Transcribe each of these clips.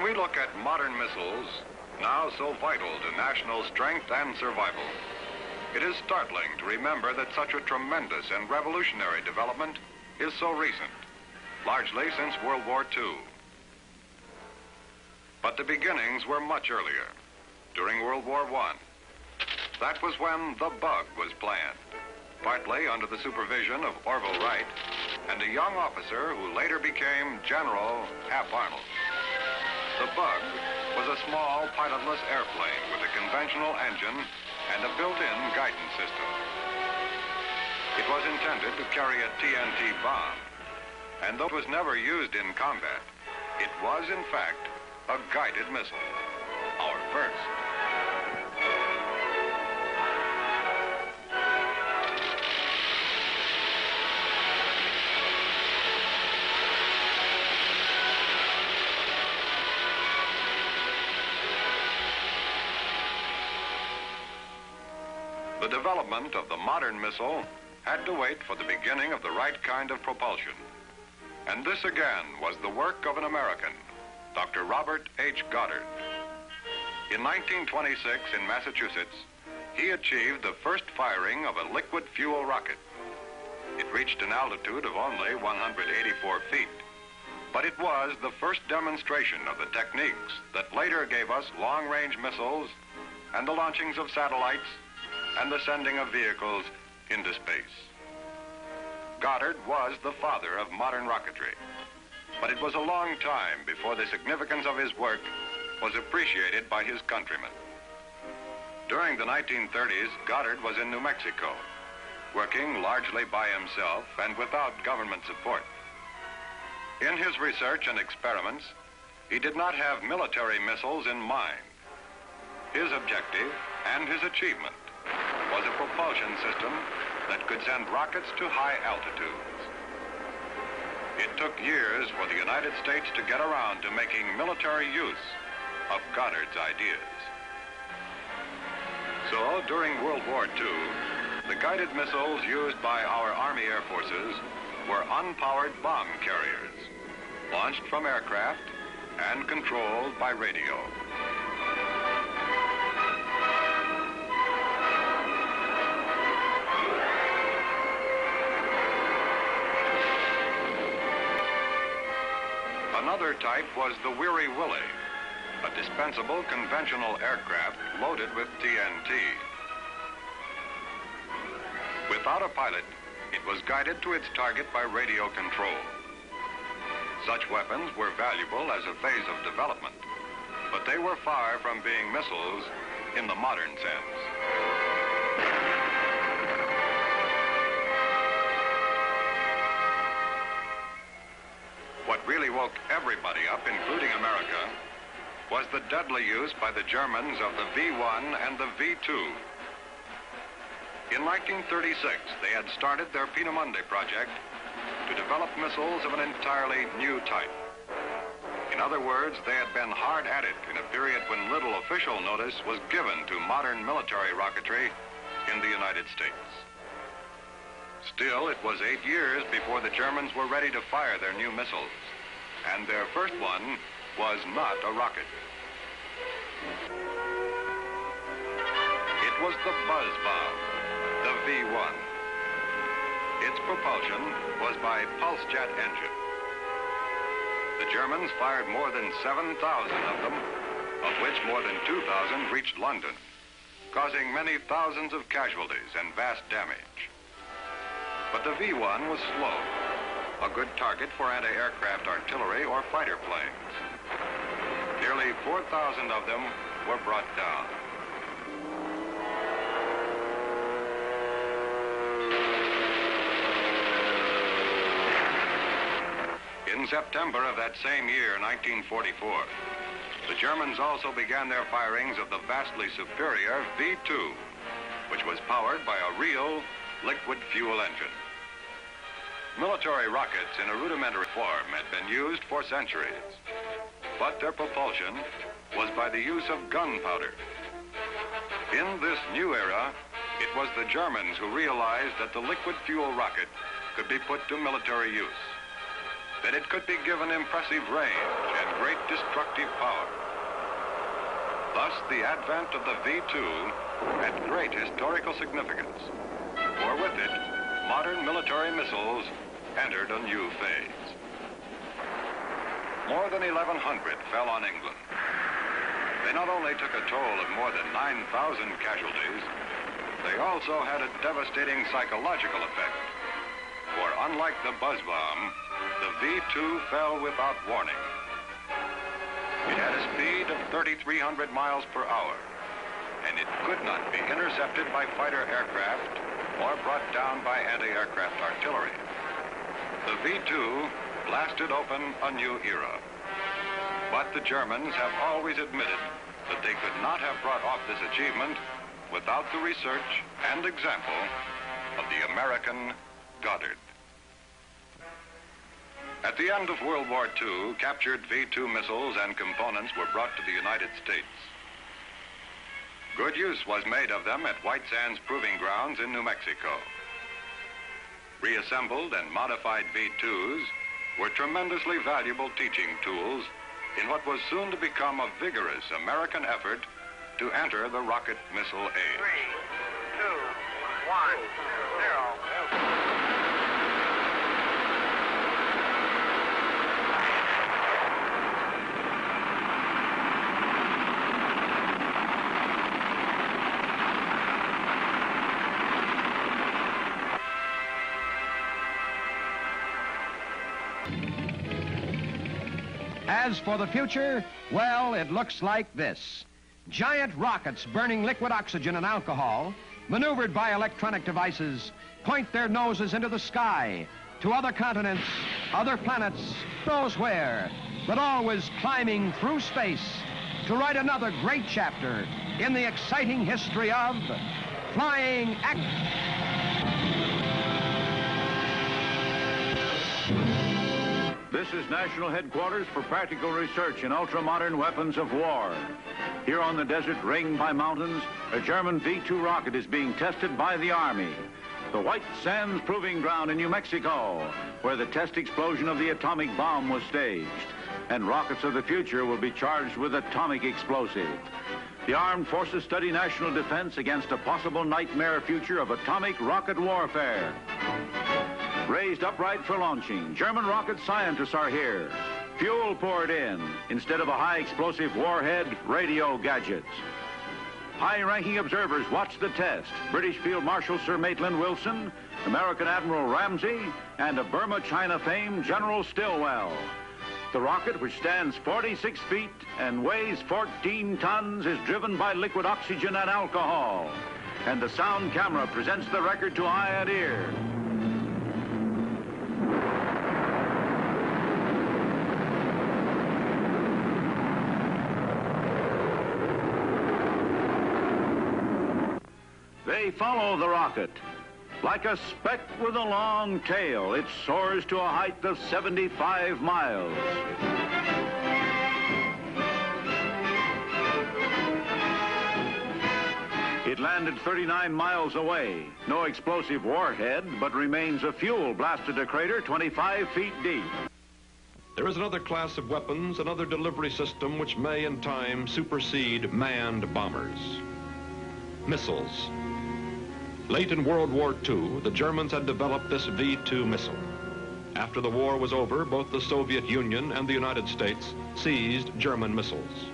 we look at modern missiles, now so vital to national strength and survival, it is startling to remember that such a tremendous and revolutionary development is so recent, largely since World War II. But the beginnings were much earlier, during World War I. That was when the Bug was planned, partly under the supervision of Orville Wright and a young officer who later became General Hap Arnold. The Bug was a small pilotless airplane with a conventional engine and a built-in guidance system. It was intended to carry a TNT bomb, and though it was never used in combat, it was in fact a guided missile, our first. The development of the modern missile had to wait for the beginning of the right kind of propulsion. And this again was the work of an American, Dr. Robert H. Goddard. In 1926 in Massachusetts, he achieved the first firing of a liquid fuel rocket. It reached an altitude of only 184 feet, but it was the first demonstration of the techniques that later gave us long-range missiles and the launchings of satellites and the sending of vehicles into space. Goddard was the father of modern rocketry, but it was a long time before the significance of his work was appreciated by his countrymen. During the 1930s, Goddard was in New Mexico, working largely by himself and without government support. In his research and experiments, he did not have military missiles in mind. His objective and his achievement was a propulsion system that could send rockets to high altitudes. It took years for the United States to get around to making military use of Goddard's ideas. So, during World War II, the guided missiles used by our Army Air Forces were unpowered bomb carriers, launched from aircraft and controlled by radio. Another type was the Weary Willie, a dispensable conventional aircraft loaded with TNT. Without a pilot, it was guided to its target by radio control. Such weapons were valuable as a phase of development, but they were far from being missiles in the modern sense. What really woke everybody up, including America, was the deadly use by the Germans of the V1 and the V2. In 1936, they had started their Peenemünde project to develop missiles of an entirely new type. In other words, they had been hard at it in a period when little official notice was given to modern military rocketry in the United States. Still, it was 8 years before the Germans were ready to fire their new missiles, and their first one was not a rocket. It was the buzz bomb, the V1. Its propulsion was by pulse jet engine. The Germans fired more than 7,000 of them, of which more than 2,000 reached London, causing many thousands of casualties and vast damage. But the V1 was slow, a good target for anti-aircraft artillery or fighter planes. Nearly 4,000 of them were brought down. In September of that same year, 1944, the Germans also began their firings of the vastly superior V2, which was powered by a real liquid fuel engine. Military rockets in a rudimentary form had been used for centuries, but their propulsion was by the use of gunpowder. In this new era, it was the Germans who realized that the liquid fuel rocket could be put to military use. that it could be given impressive range and great destructive power. Thus, the advent of the V2 had great historical significance, for with it, modern military missiles entered a new phase. More than 1,100 fell on England. They not only took a toll of more than 9,000 casualties, they also had a devastating psychological effect. For unlike the buzz bomb, the V2 fell without warning. It had a speed of 3,300 miles per hour, and it could not be intercepted by fighter aircraft or brought down by anti-aircraft artillery. The V2 blasted open a new era. But the Germans have always admitted that they could not have brought off this achievement without the research and example of the American Goddard. At the end of World War II, captured V2 missiles and components were brought to the United States. Good use was made of them at White Sands Proving Grounds in New Mexico. Reassembled and modified V2s were tremendously valuable teaching tools in what was soon to become a vigorous American effort to enter the rocket missile age. 3, 2, 1, 0. As for the future, well, it looks like this. Giant rockets burning liquid oxygen and alcohol, maneuvered by electronic devices, point their noses into the sky, to other continents, other planets, knows where, but always climbing through space to write another great chapter in the exciting history of flying This is National Headquarters for Practical Research in Ultra-Modern Weapons of War. Here on the desert ringed by mountains, a German V2 rocket is being tested by the Army. The White Sands Proving Ground in New Mexico, where the test explosion of the atomic bomb was staged. And rockets of the future will be charged with atomic explosive. The armed forces study national defense against a possible nightmare future of atomic rocket warfare. Raised upright for launching, German rocket scientists are here. Fuel poured in, instead of a high explosive warhead, radio gadgets. High-ranking observers watch the test. British Field Marshal Sir Maitland Wilson, American Admiral Ramsey, and of Burma-China fame, General Stilwell. The rocket, which stands 46 feet and weighs 14 tons, is driven by liquid oxygen and alcohol. And the sound camera presents the record to eye and ear. They follow the rocket. Like a speck with a long tail, it soars to a height of 75 miles. It landed 39 miles away. No explosive warhead, but remains a fuel-blasted crater 25 feet deep. There is another class of weapons, another delivery system which may in time supersede manned bombers. Missiles. Late in World War II, the Germans had developed this V2 missile. After the war was over, both the Soviet Union and the United States seized German missiles.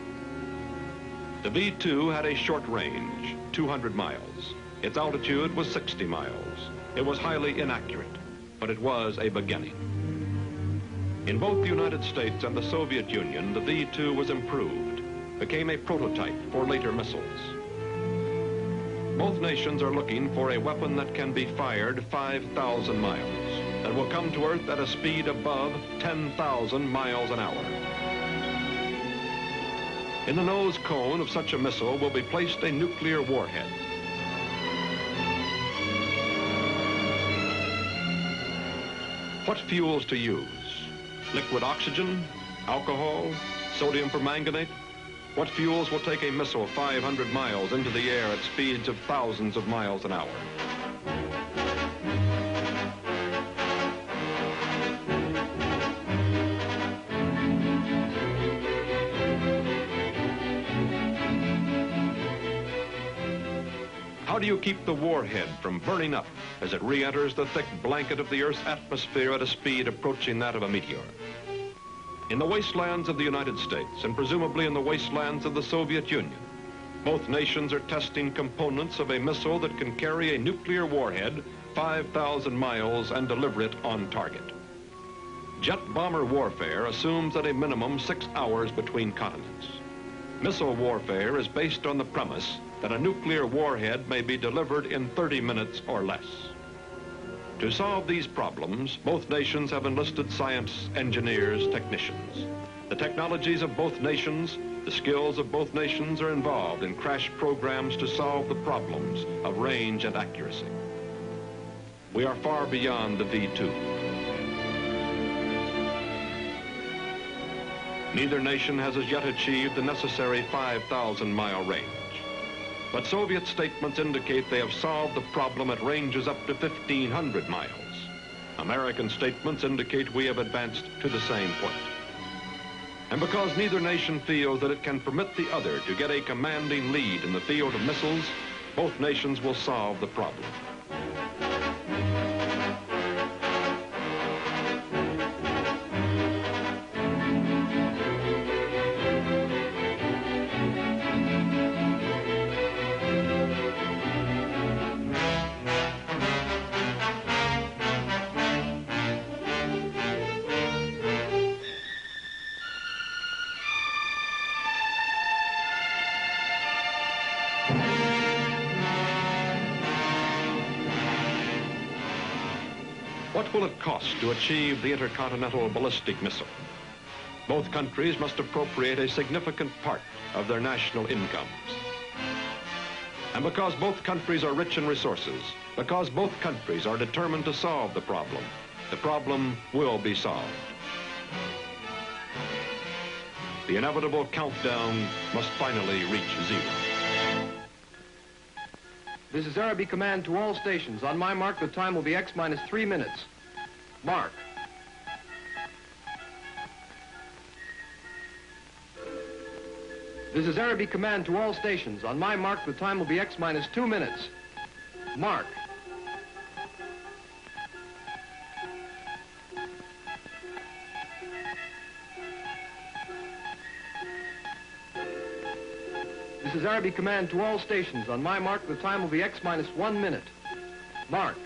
The V2 had a short range, 200 miles. Its altitude was 60 miles. It was highly inaccurate, but it was a beginning. In both the United States and the Soviet Union, the V2 was improved, became a prototype for later missiles. Both nations are looking for a weapon that can be fired 5,000 miles, that will come to Earth at a speed above 10,000 miles an hour. In the nose cone of such a missile will be placed a nuclear warhead. What fuels to use? Liquid oxygen, alcohol, sodium permanganate? What fuels will take a missile 500 miles into the air at speeds of thousands of miles an hour? do you keep the warhead from burning up as it re-enters the thick blanket of the Earth's atmosphere at a speed approaching that of a meteor? In the wastelands of the United States, and presumably in the wastelands of the Soviet Union, both nations are testing components of a missile that can carry a nuclear warhead 5,000 miles and deliver it on target. Jet bomber warfare assumes at a minimum 6 hours between continents. Missile warfare is based on the premise that a nuclear warhead may be delivered in 30 minutes or less. To solve these problems, both nations have enlisted science, engineers, technicians. The technologies of both nations, the skills of both nations are involved in crash programs to solve the problems of range and accuracy. We are far beyond the V2. Neither nation has as yet achieved the necessary 5,000-mile range. But Soviet statements indicate they have solved the problem at ranges up to 1,500 miles. American statements indicate we have advanced to the same point. And because neither nation feels that it can permit the other to get a commanding lead in the field of missiles, both nations will solve the problem. What will it cost to achieve the intercontinental ballistic missile? Both countries must appropriate a significant part of their national incomes. And because both countries are rich in resources, because both countries are determined to solve the problem will be solved. The inevitable countdown must finally reach zero. This is Araby Command to all stations. On my mark, the time will be X minus 3 minutes. Mark. This is Araby Command to all stations. On my mark, the time will be X minus 2 minutes. Mark. This is Araby Command to all stations. On my mark, the time will be X minus 1 minute. Mark.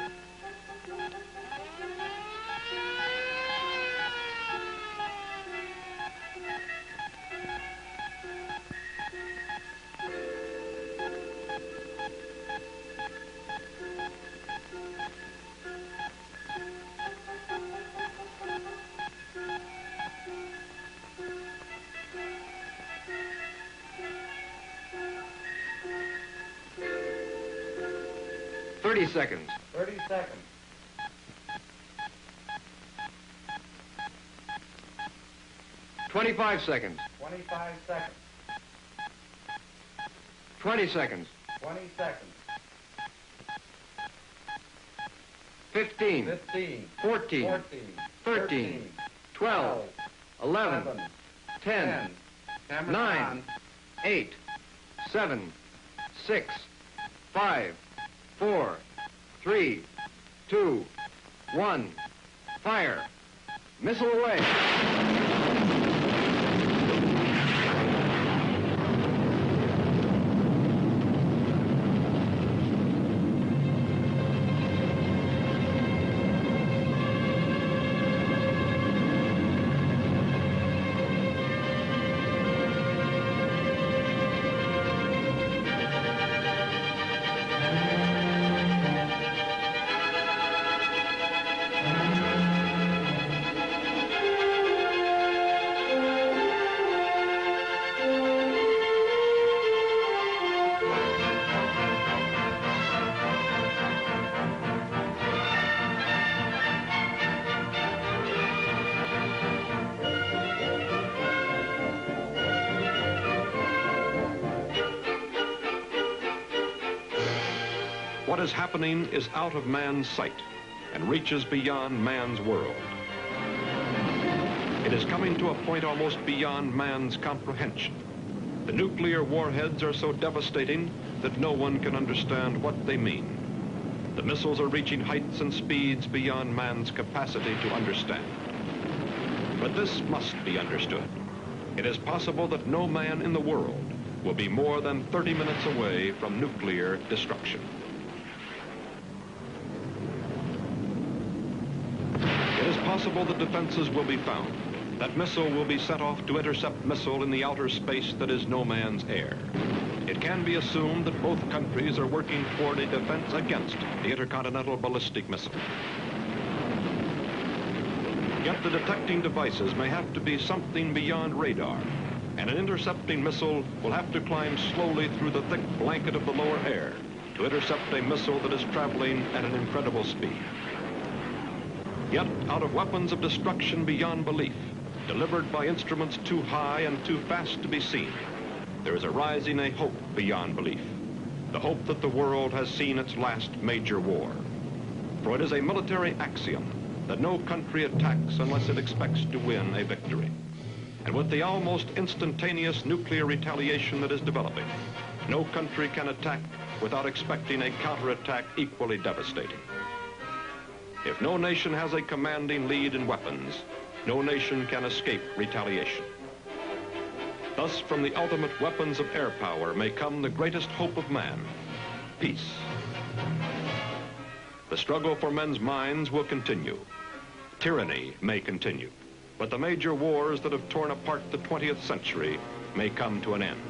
Seconds. 30 seconds. 25 seconds. 25 seconds. 20 seconds. 20 seconds. 15. 15. 14. 14. 13. 12. 11. 10. 9. 8. 7. 6. 5. 4. 3, 2, 1, fire. Missile away. What is happening is out of man's sight and reaches beyond man's world. It is coming to a point almost beyond man's comprehension. The nuclear warheads are so devastating that no one can understand what they mean. The missiles are reaching heights and speeds beyond man's capacity to understand. But this must be understood. It is possible that no man in the world will be more than 30 minutes away from nuclear destruction. It is possible that defenses will be found. That missile will be set off to intercept missile in the outer space that is no man's air. It can be assumed that both countries are working toward a defense against the intercontinental ballistic missile. Yet the detecting devices may have to be something beyond radar, and an intercepting missile will have to climb slowly through the thick blanket of the lower air to intercept a missile that is traveling at an incredible speed. Yet, out of weapons of destruction beyond belief, delivered by instruments too high and too fast to be seen, there is arising a hope beyond belief, the hope that the world has seen its last major war. For it is a military axiom that no country attacks unless it expects to win a victory. And with the almost instantaneous nuclear retaliation that is developing, no country can attack without expecting a counterattack equally devastating. If no nation has a commanding lead in weapons, no nation can escape retaliation. Thus, from the ultimate weapons of air power may come the greatest hope of man, peace. The struggle for men's minds will continue. Tyranny may continue, but the major wars that have torn apart the 20th century may come to an end.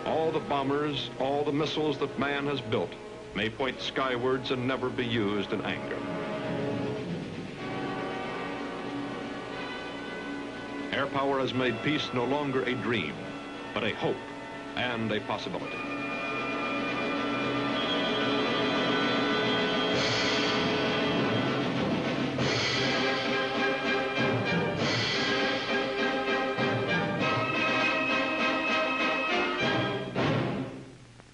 All the bombers, all the missiles that man has built may point skywards and never be used in anger. Air power has made peace no longer a dream, but a hope and a possibility.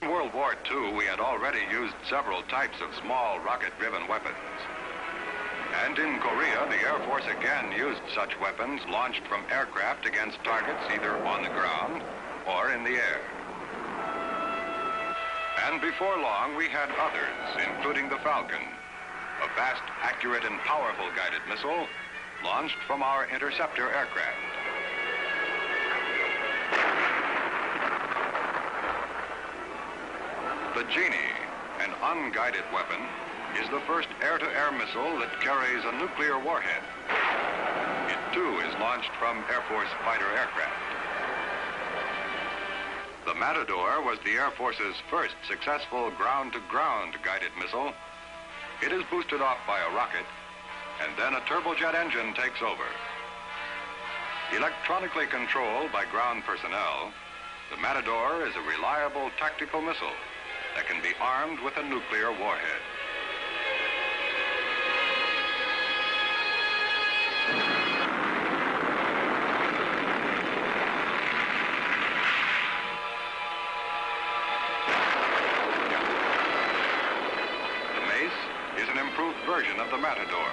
In World War II, we had already used several types of small rocket-driven weapons. And in Korea, the Air Force again used such weapons launched from aircraft against targets either on the ground or in the air. And before long, we had others, including the Falcon, a fast, accurate, and powerful guided missile launched from our interceptor aircraft. The Genie, an unguided weapon, is the first air-to-air missile that carries a nuclear warhead. It, too, is launched from Air Force fighter aircraft. The Matador was the Air Force's first successful ground-to-ground guided missile. It is boosted off by a rocket, and then a turbojet engine takes over. Electronically controlled by ground personnel, the Matador is a reliable tactical missile that can be armed with a nuclear warhead. Improved version of the Matador,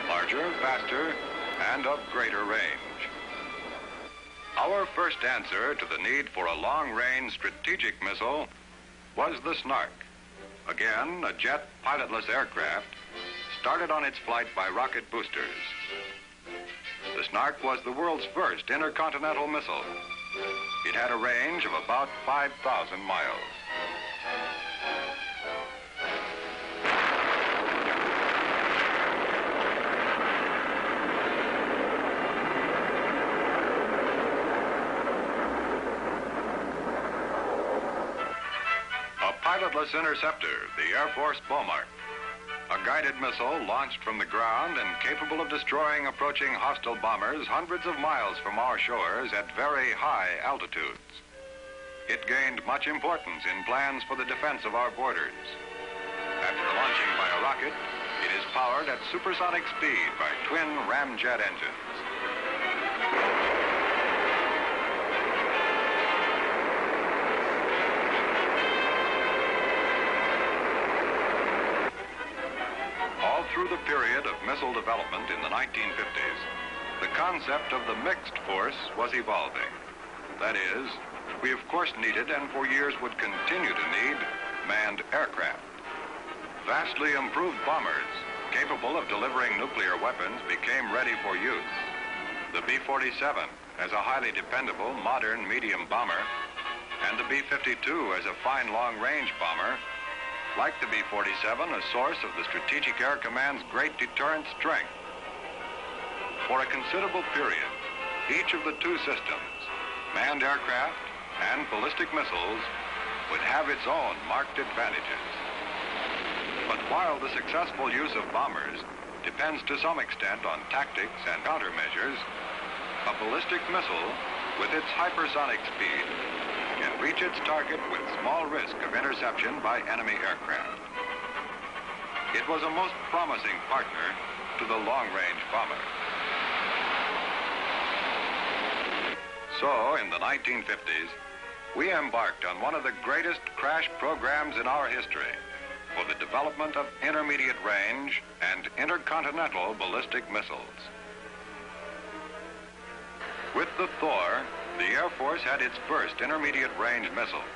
larger, faster, and of greater range. Our first answer to the need for a long-range strategic missile was the Snark. Again, a jet pilotless aircraft started on its flight by rocket boosters. The Snark was the world's first intercontinental missile. It had a range of about 5,000 miles. Pilotless interceptor, the Air Force Beaumark, a guided missile launched from the ground and capable of destroying approaching hostile bombers hundreds of miles from our shores at very high altitudes. It gained much importance in plans for the defense of our borders. After the launching by a rocket, it is powered at supersonic speed by twin ramjet engines. Through the period of missile development in the 1950s, the concept of the mixed force was evolving. That is, We of course needed and for years would continue to need manned aircraft. Vastly improved bombers capable of delivering nuclear weapons became ready for use. The B-47 as a highly dependable modern medium bomber, and the B-52 as a fine long-range bomber, like the B-47, a source of the Strategic Air Command's great deterrent strength. For a considerable period, each of the two systems, manned aircraft and ballistic missiles, would have its own marked advantages. But while the successful use of bombers depends to some extent on tactics and countermeasures, a ballistic missile, with its hypersonic speed, can reach its target with small risk of interception by enemy aircraft. It was a most promising partner to the long-range bomber. So, in the 1950s, we embarked on one of the greatest crash programs in our history for the development of intermediate range and intercontinental ballistic missiles. With the Thor, the Air Force had its first intermediate range missile.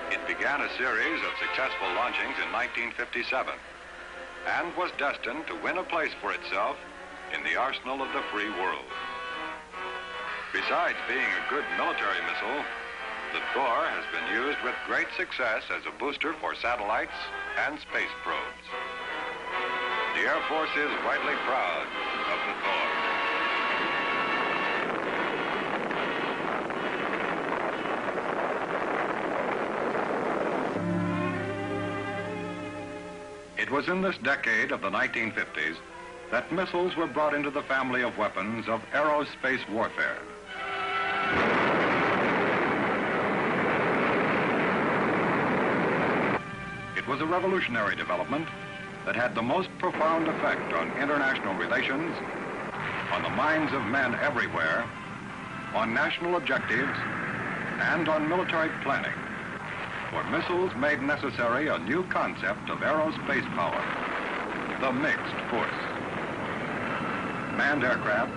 It began a series of successful launchings in 1957 and was destined to win a place for itself in the arsenal of the free world. Besides being a good military missile, the Thor has been used with great success as a booster for satellites and space probes. The Air Force is rightly proud of the Thor. It was in this decade of the 1950s that missiles were brought into the family of weapons of aerospace warfare. It was a revolutionary development that had the most profound effect on international relations, on the minds of men everywhere, on national objectives, and on military planning. For missiles made necessary a new concept of aerospace power, the mixed force. Manned aircraft,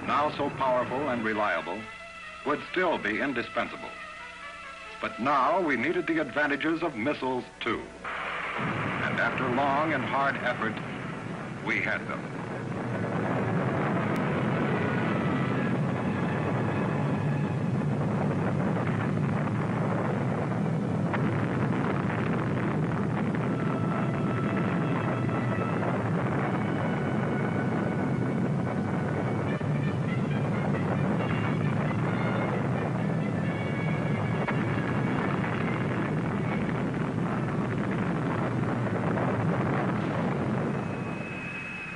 now so powerful and reliable, would still be indispensable. But now we needed the advantages of missiles too. And after long and hard effort, we had them.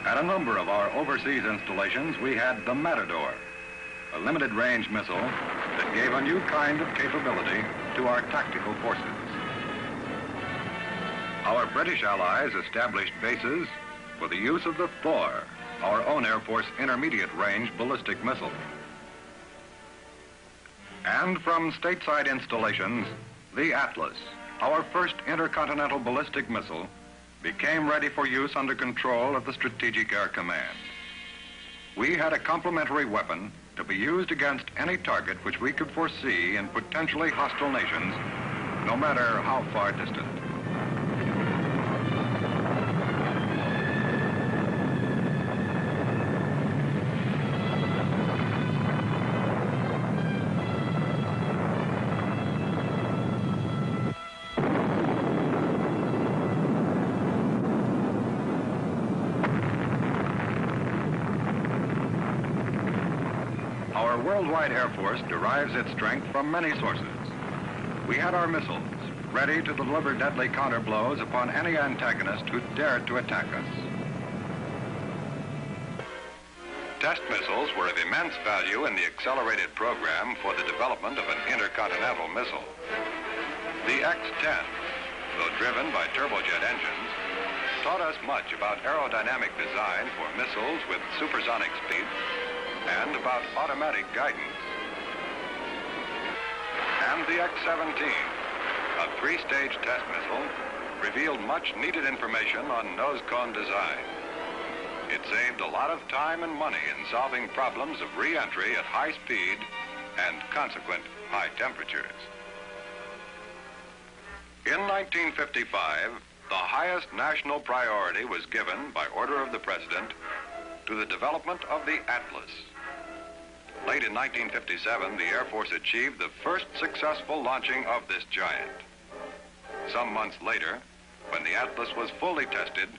At a number of our overseas installations, we had the Matador, a limited-range missile that gave a new kind of capability to our tactical forces. Our British allies established bases for the use of the Thor, our own Air Force intermediate-range ballistic missile. And from stateside installations, the Atlas, our first intercontinental ballistic missile, became ready for use under control of the Strategic Air Command. We had a complementary weapon to be used against any target which we could foresee in potentially hostile nations, no matter how far distant. Our worldwide Air Force derives its strength from many sources. We had our missiles, ready to deliver deadly counterblows upon any antagonist who dared to attack us. Test missiles were of immense value in the accelerated program for the development of an intercontinental missile. The X-10, though driven by turbojet engines, taught us much about aerodynamic design for missiles with supersonic speed and about automatic guidance. And the X-17, a three-stage test missile, revealed much needed information on nose cone design. It saved a lot of time and money in solving problems of re-entry at high speed and consequent high temperatures. In 1955, the highest national priority was given, by order of the President, to the development of the Atlas. Late in 1957, the Air Force achieved the first successful launching of this giant. Some months later, when the Atlas was fully tested,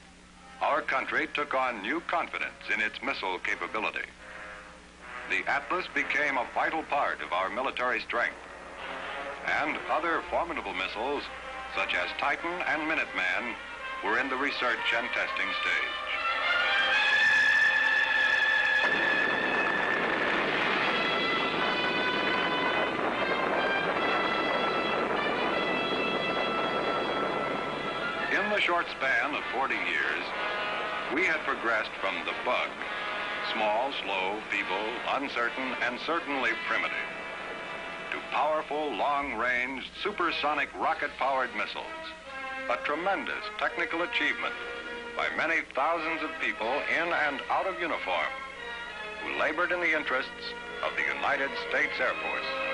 our country took on new confidence in its missile capability. The Atlas became a vital part of our military strength, and other formidable missiles, such as Titan and Minuteman, were in the research and testing stage. In the short span of 40 years, we had progressed from the bug, small, slow, feeble, uncertain, and certainly primitive, to powerful, long-range, supersonic rocket-powered missiles, a tremendous technical achievement by many thousands of people in and out of uniform who labored in the interests of the United States Air Force.